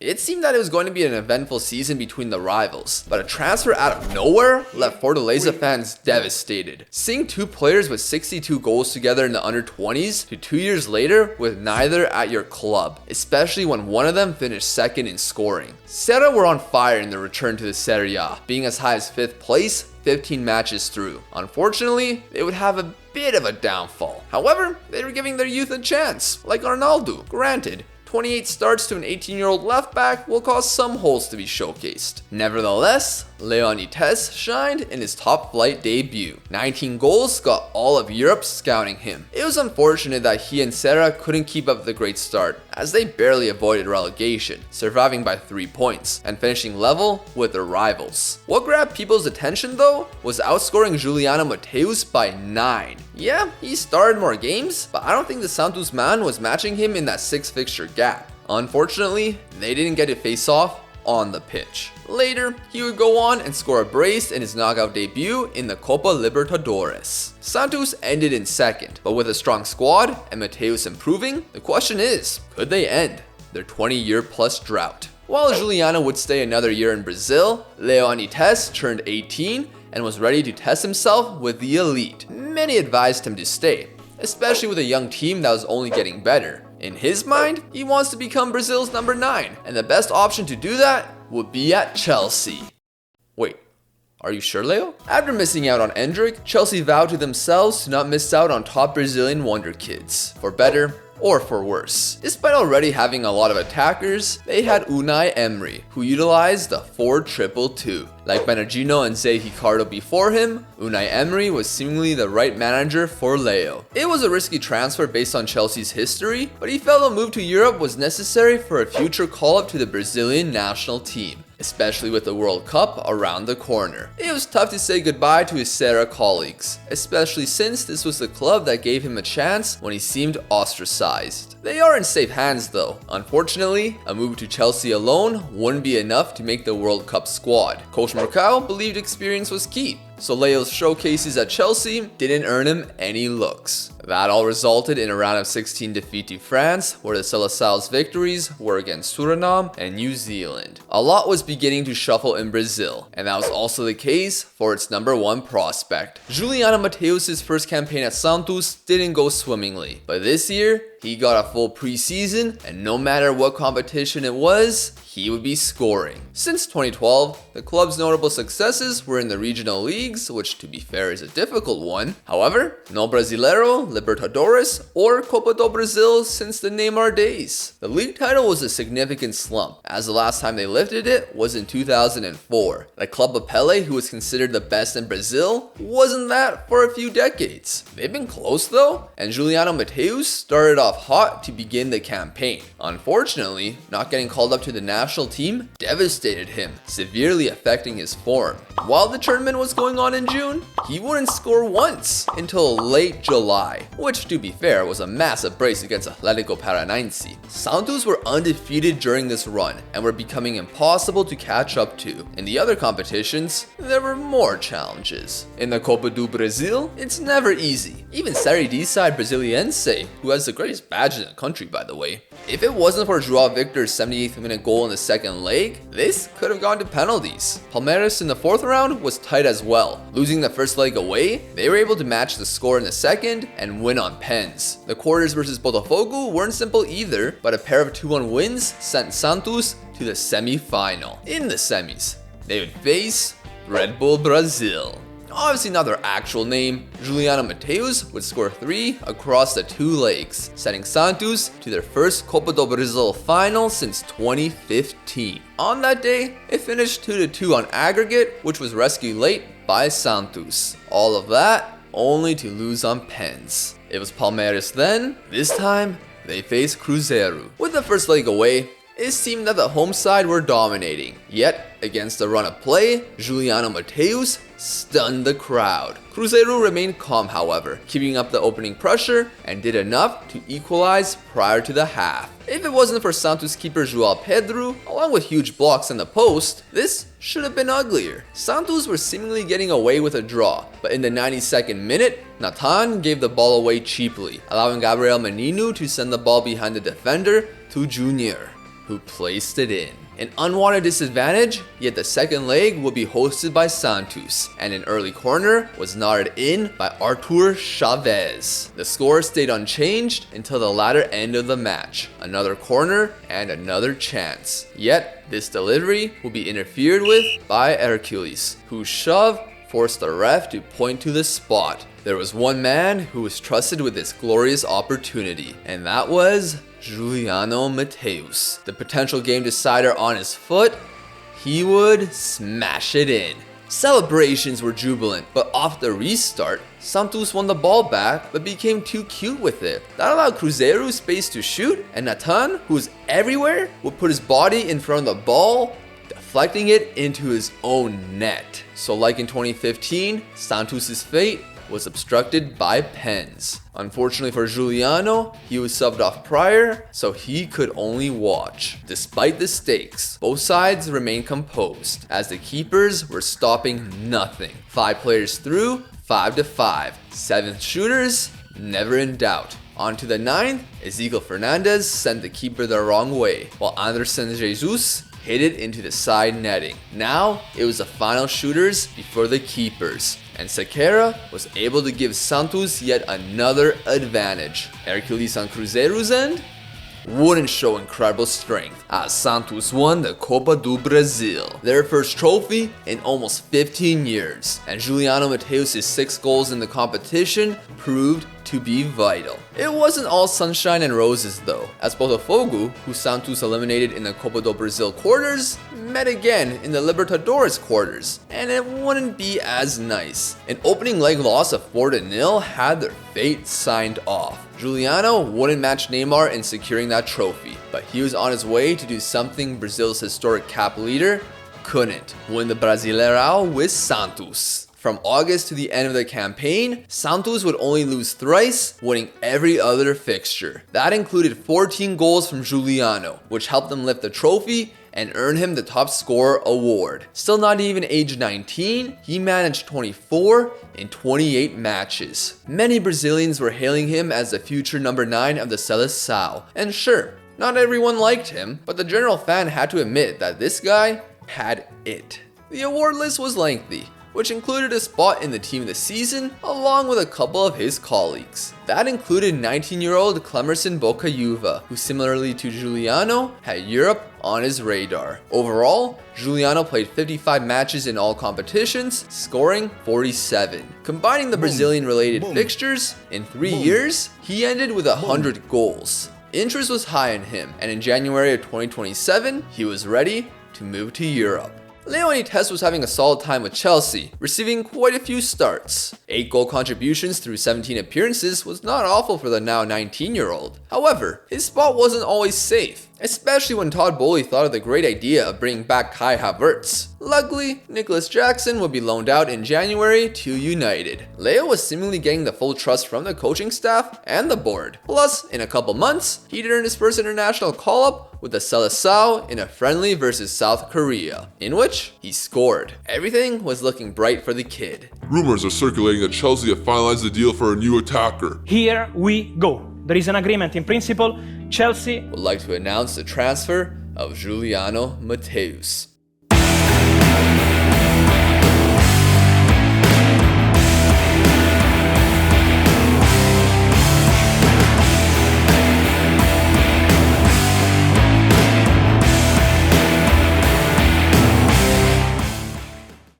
It seemed that it was going to be an eventful season between the rivals, but a transfer out of nowhere left Fortaleza fans devastated. Seeing two players with 62 goals together in the under 20s to 2 years later with neither at your club, especially when one of them finished second in scoring. Serra were on fire in their return to the Serie A, being as high as 5th place 15 matches through. Unfortunately, they would have a bit of a downfall. However, they were giving their youth a chance, like Arnaldo. Granted, 28 starts to an 18-year-old left back will cause some holes to be showcased. Nevertheless, Leonites shined in his top flight debut. 19 goals got all of Europe scouting him. It was unfortunate that he and Serra couldn't keep up the great start, as they barely avoided relegation, surviving by 3 points and finishing level with their rivals. What grabbed people's attention though was outscoring Juliano Mateus by 9. Yeah, he started more games, but I don't think the Santos man was matching him in that 6 fixture gap. Unfortunately, they didn't get to face off on the pitch. Later, he would go on and score a brace in his knockout debut in the Copa Libertadores. Santos ended in second, but with a strong squad and Mateus improving, the question is, could they end their 20-year plus drought? While Juliano would stay another year in Brazil, Leonites turned 18 and was ready to test himself with the elite. Many advised him to stay, especially with a young team that was only getting better. In his mind, he wants to become Brazil's number 9, and the best option to do that would be at Chelsea. Wait, are you sure, Leo? After missing out on Endrick, Chelsea vowed to themselves to not miss out on top Brazilian wonder kids, for better or for worse. Despite already having a lot of attackers, they had Unai Emery, who utilized the 4-2-2. Like Benagino and Zé Ricardo before him, Unai Emery was seemingly the right manager for Leo. It was a risky transfer based on Chelsea's history, but he felt a move to Europe was necessary for a future call-up to the Brazilian national team, especially with the World Cup around the corner. It was tough to say goodbye to his Serra colleagues, especially since this was the club that gave him a chance when he seemed ostracized. They are in safe hands though. Unfortunately, a move to Chelsea alone wouldn't be enough to make the World Cup squad. Coach Marcao believed experience was key, so Leo's showcases at Chelsea didn't earn him any looks. That all resulted in a round of 16 defeat to France, where the Seleção's victories were against Suriname and New Zealand. A lot was beginning to shuffle in Brazil, and that was also the case for its number 1 prospect. Juliano Mateus' first campaign at Santos didn't go swimmingly, but this year, he got a full preseason, and no matter what competition it was, he would be scoring. Since 2012, the club's notable successes were in the regional leagues, which to be fair is a difficult one. However, no Brasileiro, Libertadores, or Copa do Brasil since the Neymar days. The league title was a significant slump, as the last time they lifted it was in 2004. The Club of Pelé, who was considered the best in Brazil, wasn't that for a few decades. They've been close though, and Juliano Mateus started off hot to begin the campaign. Unfortunately, not getting called up to the national team devastated him, severely affecting his form. While the tournament was going on in June, he wouldn't score once until late July, which to be fair was a massive brace against Atlético Paranaense. Santos were undefeated during this run and were becoming impossible to catch up to. In the other competitions, there were more challenges. In the Copa do Brasil, it's never easy. Even Série D side Brasiliense, who has the greatest badge in the country by the way. If it wasn't for João Victor's 78th minute goal in the second leg, this could have gone to penalties. Palmeiras in the 4th round was tight as well. Losing the first leg away, they were able to match the score in the second and win on pens. The quarters versus Botafogo weren't simple either, but a pair of 2-1 wins sent Santos to the semi-final. In the semis, they would face Red Bull Brazil. Obviously not their actual name, Juliano Mateus would score 3 across the 2 legs, sending Santos to their first Copa do Brasil final since 2015. On that day, it finished 2-2 on aggregate, which was rescued late by Santos. All of that only to lose on pens. It was Palmeiras then. This time, they faced Cruzeiro. With the first leg away, it seemed that the home side were dominating. Yet, against the run of play, Juliano Mateus stunned the crowd. Cruzeiro remained calm, however, keeping up the opening pressure and did enough to equalize prior to the half. If it wasn't for Santos keeper João Pedro, along with huge blocks in the post, this should have been uglier. Santos were seemingly getting away with a draw, but in the 92nd minute, Nathan gave the ball away cheaply, allowing Gabriel Menino to send the ball behind the defender to Junior. who placed it in. An unwanted disadvantage, yet the second leg would be hosted by Santos, and an early corner was nodded in by Artur Chavez. The score stayed unchanged until the latter end of the match. Another corner and another chance. Yet, this delivery will be interfered with by Hercules, whose shove forced the ref to point to the spot. There was one man who was trusted with this glorious opportunity, and that was Juliano Mateus. The potential game decider on his foot, he would smash it in. Celebrations were jubilant, but off the restart, Santos won the ball back but became too cute with it. That allowed Cruzeiro space to shoot, and Nathan, who was everywhere, would put his body in front of the ball, deflecting it into his own net. So like in 2015, Santos' fate was obstructed by pens. Unfortunately for Juliano, he was subbed off prior, so he could only watch. Despite the stakes, both sides remained composed, as the keepers were stopping nothing. 5 players through, 5-5. 7 shooters, never in doubt. On to the 9th, Ezequiel Fernandez sent the keeper the wrong way, while Anderson Jesus hit it into the side netting. Now, it was the final shooters before the keepers, and Sequeira was able to give Santos yet another advantage. Hercules on Cruzeiro's end wouldn't show incredible strength, as Santos won the Copa do Brasil, their first trophy in almost 15 years, and Juliano Mateus' 6 goals in the competition proved to be vital. It wasn't all sunshine and roses though, as Botafogo, who Santos eliminated in the Copa do Brasil quarters, met again in the Libertadores quarters, and it wouldn't be as nice. An opening leg loss of 4-0 had their fate signed off. Juliano wouldn't match Neymar in securing that trophy, but he was on his way to do something Brazil's historic cap leader couldn't: win the Brasileirão with Santos. From August to the end of the campaign, Santos would only lose thrice, winning every other fixture. That included 14 goals from Juliano, which helped them lift the trophy and earn him the top scorer award. Still not even age 19, he managed 24 in 28 matches. Many Brazilians were hailing him as the future number 9 of the Seleção. And sure, not everyone liked him, but the general fan had to admit that this guy had it. The award list was lengthy, which included a spot in the team of the season along with a couple of his colleagues. That included 19-year-old Clemerson Bocaiúva, who similarly to Juliano had Europe on his radar. Overall, Juliano played 55 matches in all competitions, scoring 47. Combining the Brazilian-related fixtures, in 3 years, he ended with 100 goals. Interest was high in him, and in January of 2027, he was ready to move to Europe. Leonites was having a solid time with Chelsea, receiving quite a few starts. 8 goal contributions through 17 appearances was not awful for the now 19-year-old. However, his spot wasn't always safe, especially when Todd Boehly thought of the great idea of bringing back Kai Havertz. Luckily, Nicholas Jackson would be loaned out in January to United. Leo was seemingly getting the full trust from the coaching staff and the board. Plus, in a couple months, he'd earned his first international call-up with the Seleção in a friendly versus South Korea, in which he scored. Everything was looking bright for the kid. Rumors are circulating that Chelsea have finalized the deal for a new attacker. Here we go. There is an agreement in principle. Chelsea Would like to announce the transfer of Juliano Mateus.